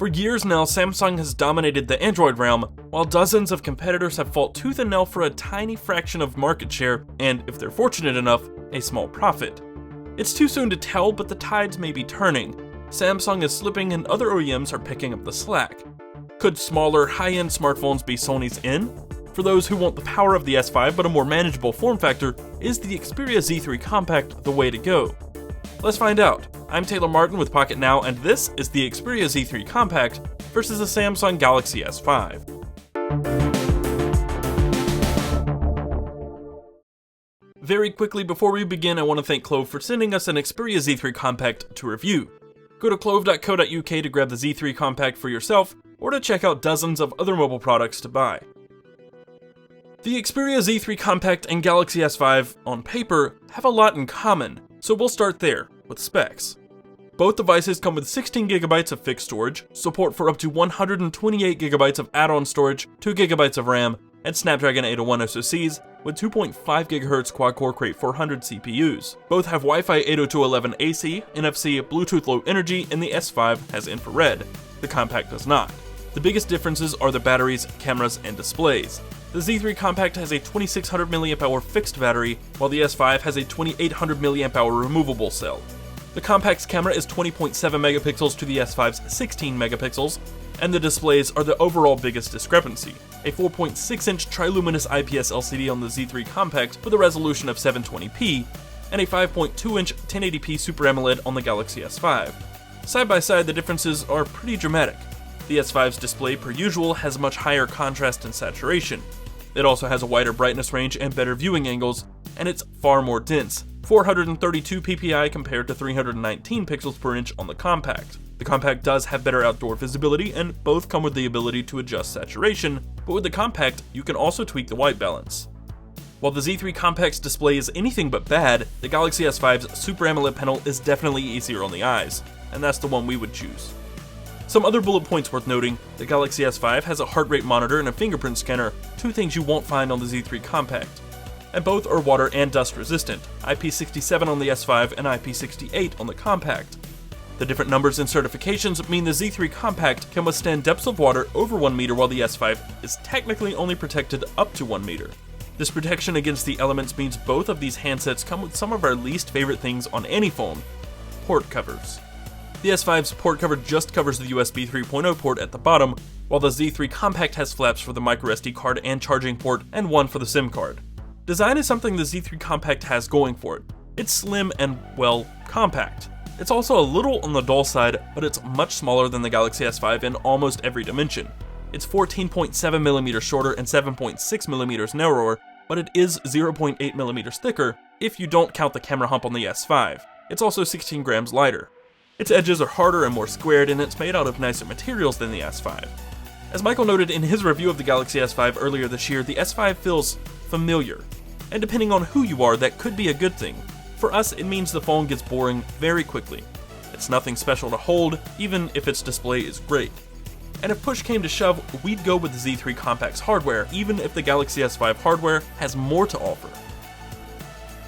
For years now, Samsung has dominated the Android realm, while dozens of competitors have fought tooth and nail for a tiny fraction of market share, and, if they're fortunate enough, a small profit. It's too soon to tell, but the tides may be turning. Samsung is slipping and other OEMs are picking up the slack. Could smaller, high-end smartphones be Sony's in? For those who want the power of the S5 but a more manageable form factor, is the Xperia Z3 Compact the way to go? Let's find out. I'm Taylor Martin with Pocketnow, and this is the Xperia Z3 Compact versus the Samsung Galaxy S5. Very quickly before we begin, I want to thank Clove for sending us an Xperia Z3 Compact to review. Go to clove.co.uk to grab the Z3 Compact for yourself, or to check out dozens of other mobile products to buy. The Xperia Z3 Compact and Galaxy S5, on paper, have a lot in common, so we'll start there, with specs. Both devices come with 16GB of fixed storage, support for up to 128GB of add-on storage, 2GB of RAM, and Snapdragon 801 SoCs with 2.5 GHz quad-core Crate 400 CPUs. Both have Wi-Fi 802.11ac, NFC, Bluetooth Low Energy, and the S5 has infrared. The Compact does not. The biggest differences are the batteries, cameras, and displays. The Z3 Compact has a 2600 mAh fixed battery, while the S5 has a 2800 mAh removable cell. The Compact's camera is 20.7 megapixels to the S5's 16 megapixels, and the displays are the overall biggest discrepancy. A 4.6-inch triluminous IPS LCD on the Z3 Compact with a resolution of 720p, and a 5.2-inch 1080p Super AMOLED on the Galaxy S5. Side by side, the differences are pretty dramatic. The S5's display, per usual, has much higher contrast and saturation. It also has a wider brightness range and better viewing angles, and it's far more dense, 432 ppi compared to 319 pixels per inch on the Compact. The Compact does have better outdoor visibility, and both come with the ability to adjust saturation, but with the Compact, you can also tweak the white balance. While the Z3 Compact's display is anything but bad, the Galaxy S5's Super AMOLED panel is definitely easier on the eyes, and that's the one we would choose. Some other bullet points worth noting: the Galaxy S5 has a heart rate monitor and a fingerprint scanner, two things you won't find on the Z3 Compact. And both are water and dust resistant, IP67 on the S5 and IP68 on the Compact. The different numbers and certifications mean the Z3 Compact can withstand depths of water over 1 meter, while the S5 is technically only protected up to 1 meter. This protection against the elements means both of these handsets come with some of our least favorite things on any phone: port covers. The S5's port cover just covers the USB 3.0 port at the bottom, while the Z3 Compact has flaps for the microSD card and charging port, and one for the SIM card. Design is something the Z3 Compact has going for it. It's slim and, well, compact. It's also a little on the dull side, but it's much smaller than the Galaxy S5 in almost every dimension. It's 14.7mm shorter and 7.6mm narrower, but it is 0.8mm thicker if you don't count the camera hump on the S5. It's also 16 grams lighter. Its edges are harder and more squared, and it's made out of nicer materials than the S5. As Michael noted in his review of the Galaxy S5 earlier this year, the S5 feels familiar. And depending on who you are, that could be a good thing. For us, it means the phone gets boring very quickly. It's nothing special to hold, even if its display is great. And if push came to shove, we'd go with the Z3 Compact's hardware, even if the Galaxy S5 hardware has more to offer.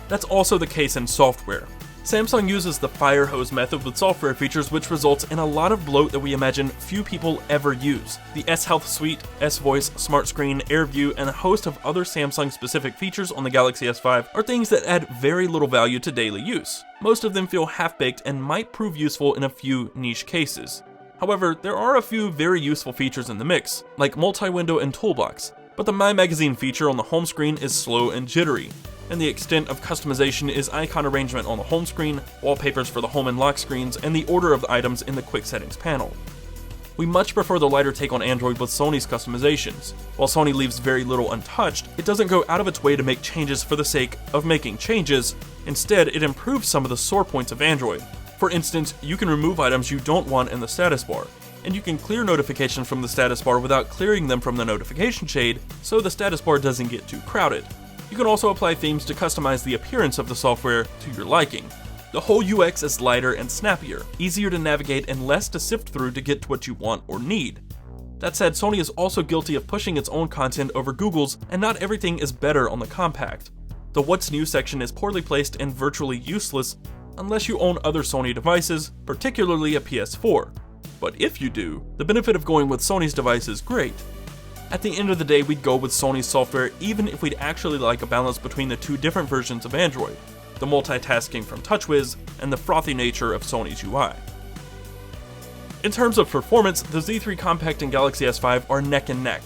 That's also the case in software. Samsung uses the fire hose method with software features, which results in a lot of bloat that we imagine few people ever use. The S-Health Suite, S-Voice, Smart Screen, AirView, and a host of other Samsung-specific features on the Galaxy S5 are things that add very little value to daily use. Most of them feel half-baked and might prove useful in a few niche cases. However, there are a few very useful features in the mix, like multi-window and toolbox, but the My Magazine feature on the home screen is slow and jittery, and the extent of customization is icon arrangement on the home screen, wallpapers for the home and lock screens, and the order of the items in the quick settings panel. We much prefer the lighter take on Android with Sony's customizations. While Sony leaves very little untouched, it doesn't go out of its way to make changes for the sake of making changes. Instead, it improves some of the sore points of Android. For instance, you can remove items you don't want in the status bar, and you can clear notifications from the status bar without clearing them from the notification shade, so the status bar doesn't get too crowded. You can also apply themes to customize the appearance of the software to your liking. The whole UX is lighter and snappier, easier to navigate, and less to sift through to get to what you want or need. That said, Sony is also guilty of pushing its own content over Google's, and not everything is better on the Compact. The What's New section is poorly placed and virtually useless unless you own other Sony devices, particularly a PS4. But if you do, the benefit of going with Sony's device is great. At the end of the day, we'd go with Sony's software even if we'd actually like a balance between the two different versions of Android, the multitasking from TouchWiz and the frothy nature of Sony's UI. In terms of performance, the Z3 Compact and Galaxy S5 are neck and neck.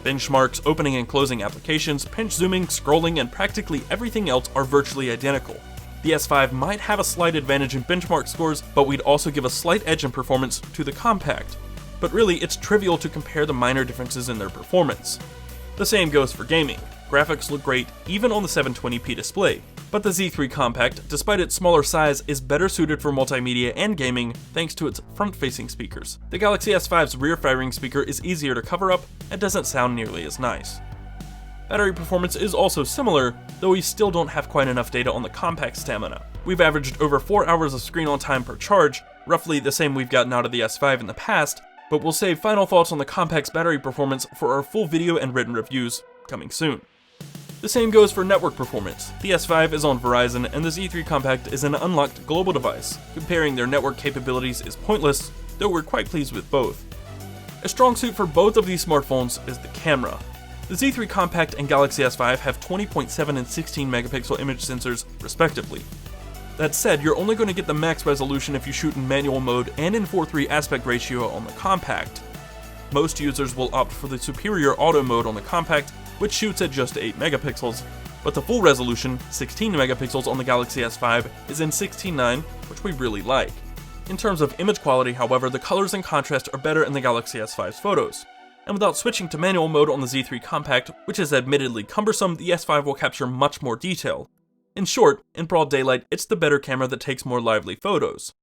Benchmarks, opening and closing applications, pinch zooming, scrolling, and practically everything else are virtually identical. The S5 might have a slight advantage in benchmark scores, but we'd also give a slight edge in performance to the Compact. But really, it's trivial to compare the minor differences in their performance. The same goes for gaming. Graphics look great even on the 720p display, but the Z3 Compact, despite its smaller size, is better suited for multimedia and gaming thanks to its front-facing speakers. The Galaxy S5's rear-firing speaker is easier to cover up and doesn't sound nearly as nice. Battery performance is also similar, though we still don't have quite enough data on the Compact's stamina. We've averaged over 4 hours of screen on time per charge, roughly the same we've gotten out of the S5 in the past, but we'll save final thoughts on the Compact's battery performance for our full video and written reviews coming soon. The same goes for network performance. The S5 is on Verizon and the Z3 Compact is an unlocked global device. Comparing their network capabilities is pointless, though we're quite pleased with both. A strong suit for both of these smartphones is the camera. The Z3 Compact and Galaxy S5 have 20.7 and 16 megapixel image sensors, respectively. That said, you're only going to get the max resolution if you shoot in manual mode and in 4:3 aspect ratio on the Compact. Most users will opt for the superior auto mode on the Compact, which shoots at just 8 megapixels, but the full resolution, 16 megapixels on the Galaxy S5, is in 16:9, which we really like. In terms of image quality, however, the colors and contrast are better in the Galaxy S5's photos. And without switching to manual mode on the Z3 Compact, which is admittedly cumbersome, the S5 will capture much more detail. In short, in broad daylight, it's the better camera that takes more lively photos.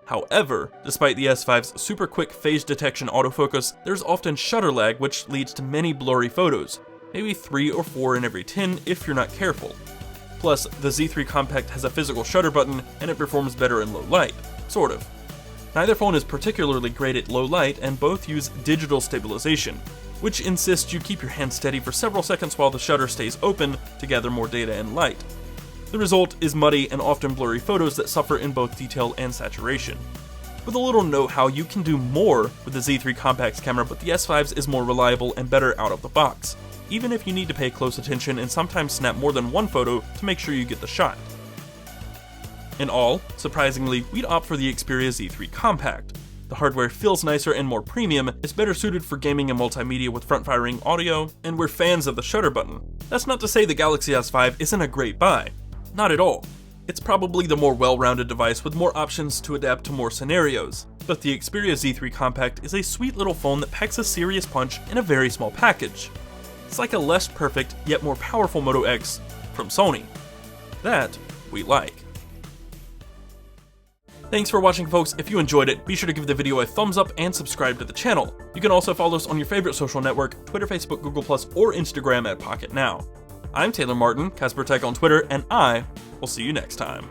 However, despite the S5's super quick phase detection autofocus, there's often shutter lag which leads to many blurry photos, maybe 3 or 4 in every 10 if you're not careful. Plus, the Z3 Compact has a physical shutter button and it performs better in low light, sort of. Neither phone is particularly great at low light and both use digital stabilization, which insists you keep your hand steady for several seconds while the shutter stays open to gather more data and light. The result is muddy and often blurry photos that suffer in both detail and saturation. With a little know-how, you can do more with the Z3 Compact's camera, but the S5's is more reliable and better out of the box, even if you need to pay close attention and sometimes snap more than one photo to make sure you get the shot. In all, surprisingly, we'd opt for the Xperia Z3 Compact. The hardware feels nicer and more premium, it's better suited for gaming and multimedia with front-firing audio, and we're fans of the shutter button. That's not to say the Galaxy S5 isn't a great buy. Not at all. It's probably the more well-rounded device with more options to adapt to more scenarios, but the Xperia Z3 Compact is a sweet little phone that packs a serious punch in a very small package. It's like a less perfect, yet more powerful Moto X from Sony. That we like. Thanks for watching, folks. If you enjoyed it, be sure to give the video a thumbs up and subscribe to the channel. You can also follow us on your favorite social network, Twitter, Facebook, Google+, or Instagram at Pocketnow. I'm Taylor Martin, Casper Tech on Twitter, and I will see you next time.